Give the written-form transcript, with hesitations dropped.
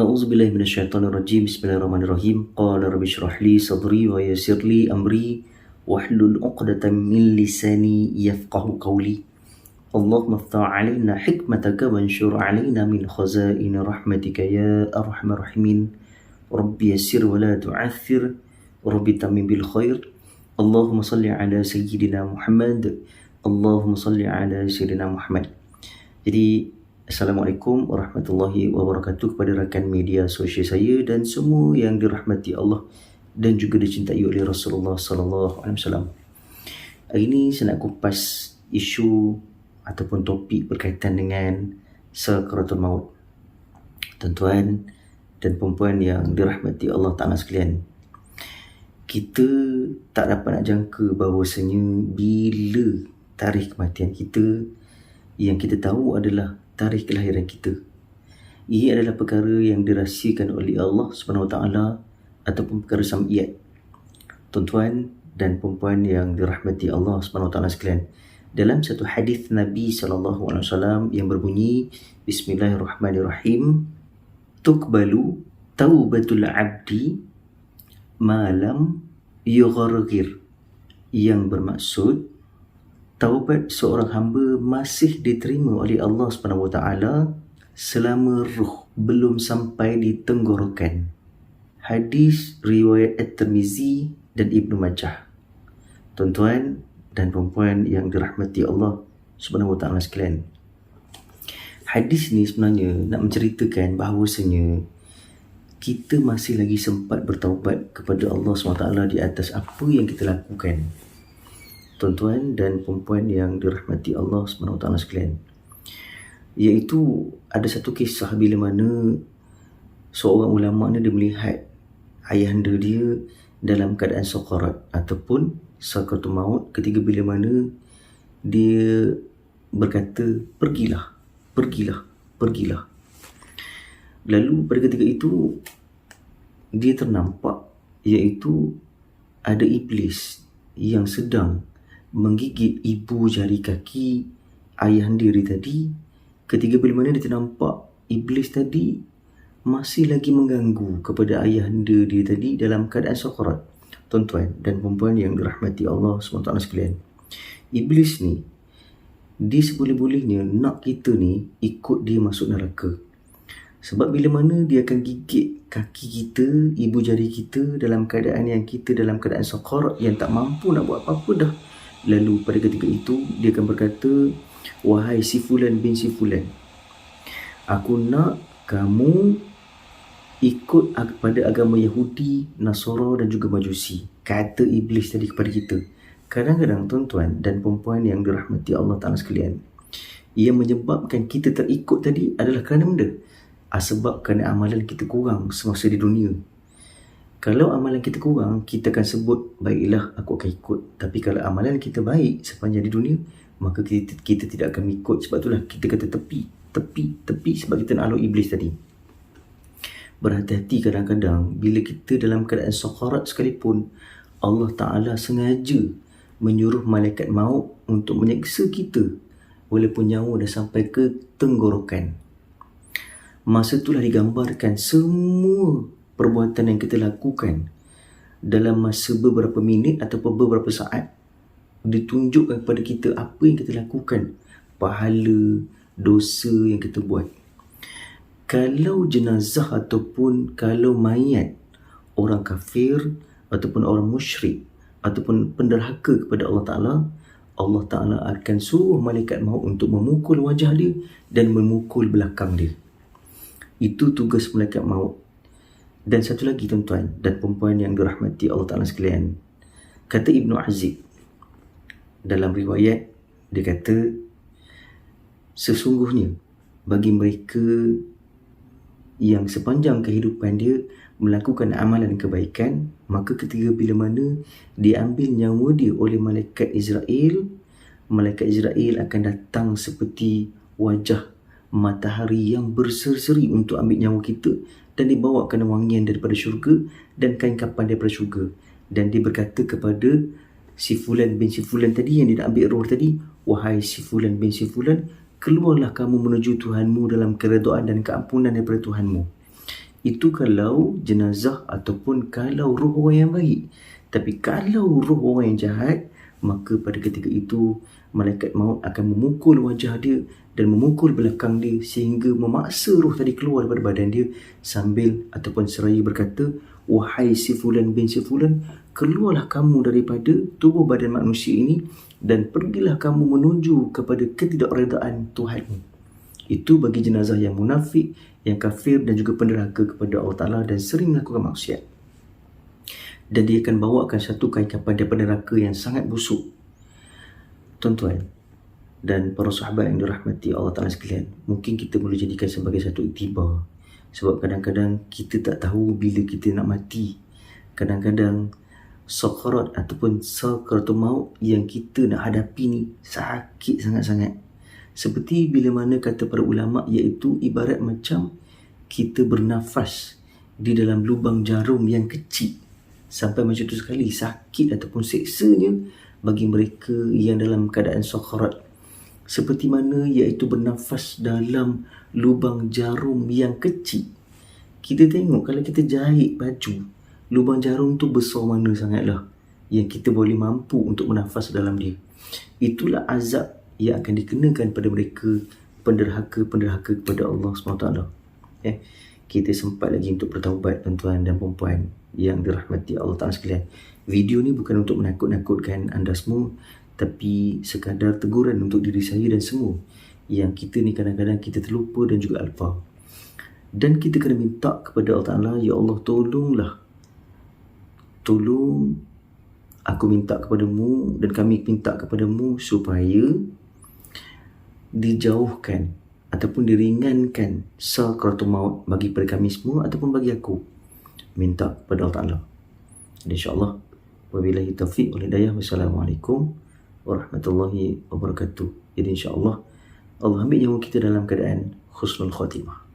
أعوذ بالله من الشيطان الرجيم. بسم الله الرحمن الرحيم. قال رب اشرح لي صدري ويسر لي أمري واحلل عقدة من لساني يفقه قولي. اللهم افتح علينا حكمتك وانشر علينا من خزائن رحمتك يا أرحم الراحمين. رب يسر ولا تعثر، رب تمم بالخير. اللهم صل على سيدنا محمد. اللهم صل على سيدنا محمد. Jadi Assalamualaikum warahmatullahi wabarakatuh kepada rakan media sosial saya dan semua yang dirahmati Allah dan juga dicintai oleh Rasulullah sallallahu alaihi wasallam. Hari ini saya nak kupas isu ataupun topik berkaitan dengan sakaratul maut. Tuan-tuan dan puan-puan yang dirahmati Allah Ta'ala sekalian, kita tak dapat nak jangka bahawasanya bila tarikh kematian kita, yang kita tahu adalah tarikh kelahiran kita. Ia adalah perkara yang dirahsiakan oleh Allah Subhanahu Wa Taala ataupun perkara sam'iyat. Tuan-tuan dan puan-puan yang dirahmati Allah Subhanahu Wa Taala sekalian, dalam satu hadis Nabi sallallahu alaihi wasallam yang berbunyi Bismillahirrahmanirrahim, tuqbalu taubatul abdi malam yugharghir, yang bermaksud taubat seorang hamba masih diterima oleh Allah Subhanahu Wa Taala selama ruh belum sampai di tenggorokan. Hadis riwayat At-Tirmizi dan Ibnu Majah. Tuan-tuan dan puan-puan yang dirahmati Allah Subhanahu Wa Taala sekalian, hadis ni sebenarnya nak menceritakan bahawasanya kita masih lagi sempat bertaubat kepada Allah SWT di atas apa yang kita lakukan. Tuan-tuan dan puan-puan yang dirahmati Allah SWT sekalian, iaitu ada satu kisah bila mana seorang ulama ni dia melihat ayahanda dia dalam keadaan sakarat ataupun sakaratul maut, ketika bila mana dia berkata pergilah. Lalu pada ketika itu dia ternampak iaitu ada iblis yang sedang menggigit ibu jari kaki ayahanda dia tadi, ketika bila mana dia ternampak iblis tadi masih lagi mengganggu kepada ayahanda dia tadi dalam keadaan sakarat. Tuan-tuan dan puan-puan yang dirahmati Allah SWT sekalian, iblis ni dia seboleh-bolehnya nak kita ni ikut dia masuk neraka. Sebab bila mana dia akan gigit kaki kita, ibu jari kita dalam keadaan yang kita dalam keadaan sakarat yang tak mampu nak buat apa-apa dah. Lalu pada ketika itu dia akan berkata, wahai si fulan bin si fulan, aku nak kamu ikut pada agama Yahudi, Nasara dan juga Majusi, kata iblis tadi kepada kita. Kadang-kadang tuan-tuan dan perempuan yang dirahmati Allah Ta'ala sekalian, yang menyebabkan kita terikut tadi adalah kerana benda? Sebab kerana amalan kita kurang semasa di dunia. Kalau amalan kita kurang, kita akan sebut, baiklah aku akan ikut. Tapi kalau amalan kita baik sepanjang di dunia, maka kita tidak akan ikut. Sebab itulah kita kata tepi, sebab kita nak alur iblis tadi. Berhati-hati kadang-kadang bila kita dalam keadaan sakarat sekalipun, Allah Ta'ala sengaja menyuruh malaikat maut untuk menyeksa kita walaupun nyawa dah sampai ke tenggorokan. Masa itulah digambarkan semua perbuatan yang kita lakukan dalam masa beberapa minit ataupun beberapa saat, ditunjukkan kepada kita apa yang kita lakukan, pahala, dosa yang kita buat. Kalau jenazah ataupun kalau mayat orang kafir ataupun orang musyrik ataupun penderhaka kepada Allah Ta'ala, Allah Ta'ala akan suruh malaikat maut untuk memukul wajah dia dan memukul belakang dia. Itu tugas malaikat maut. Dan satu lagi tuan-tuan dan perempuan yang dirahmati Allah Ta'ala sekalian, kata Ibnu Azib dalam riwayat, dia kata sesungguhnya bagi mereka yang sepanjang kehidupan dia melakukan amalan kebaikan, maka ketika bila mana diambil nyawa dia oleh malaikat Israel akan datang seperti wajah matahari yang berseri-seri untuk ambil nyawa kita dan dibawakan wangian daripada syurga dan kain kapan daripada syurga. Dan dia berkata kepada si fulan bin si fulan tadi yang dia nak ambil roh tadi, wahai si fulan bin si fulan, keluarlah kamu menuju Tuhanmu dalam keredaan dan keampunan daripada Tuhanmu. Itu kalau jenazah ataupun kalau roh orang yang baik. Tapi kalau roh orang yang jahat, maka pada ketika itu malaikat maut akan memukul wajah dia dan memukul belakang dia sehingga memaksa roh tadi keluar daripada badan dia sambil ataupun seraya berkata, wahai si fulan bin si fulan, keluarlah kamu daripada tubuh badan manusia ini dan pergilah kamu menuju kepada ketidakredaan Tuhanmu. Itu bagi jenazah yang munafik, yang kafir dan juga penderhaka kepada Allah Ta'ala dan sering melakukan maksiat. Dan dia akan bawakan satu kepada neraka yang sangat busuk. Tuan-tuan dan para sahabat yang dirahmati Allah Ta'ala sekalian, mungkin kita boleh jadikan sebagai satu iktibar. Sebab kadang-kadang kita tak tahu bila kita nak mati. Kadang-kadang sakarat ataupun sakaratul maut yang kita nak hadapi ni sakit sangat-sangat. Seperti bila mana kata para ulama, iaitu ibarat macam kita bernafas di dalam lubang jarum yang kecil. Sampai macam tu sekali sakit ataupun seksanya bagi mereka yang dalam keadaan sakarat. Seperti mana iaitu bernafas dalam lubang jarum yang kecil. Kita tengok kalau kita jahit baju, lubang jarum tu besar mana sangatlah yang kita boleh mampu untuk bernafas dalam dia. Itulah azab yang akan dikenakan pada mereka penderhaka-penderhaka kepada Allah SWT. Kita sempat lagi untuk bertaubat, tuan-tuan dan puan-puan yang dirahmati Allah Ta'ala sekalian. Video ni bukan untuk menakut-nakutkan anda semua, tapi sekadar teguran untuk diri saya dan semua yang kita ni kadang-kadang kita terlupa dan juga alpa. Dan kita kena minta kepada Allah Ta'ala, ya Allah tolong aku minta kepadamu dan kami minta kepadamu supaya dijauhkan ataupun diringankan sakaratul maut bagi pada kami semua ataupun bagi aku. Minta kepada Allah Ta'ala. InsyaAllah. Wabillahi taufiq wal hidayah. Wassalamualaikum warahmatullahi wabarakatuh. Jadi insyaAllah Allah ambil nyawa kita dalam keadaan husnul khatimah.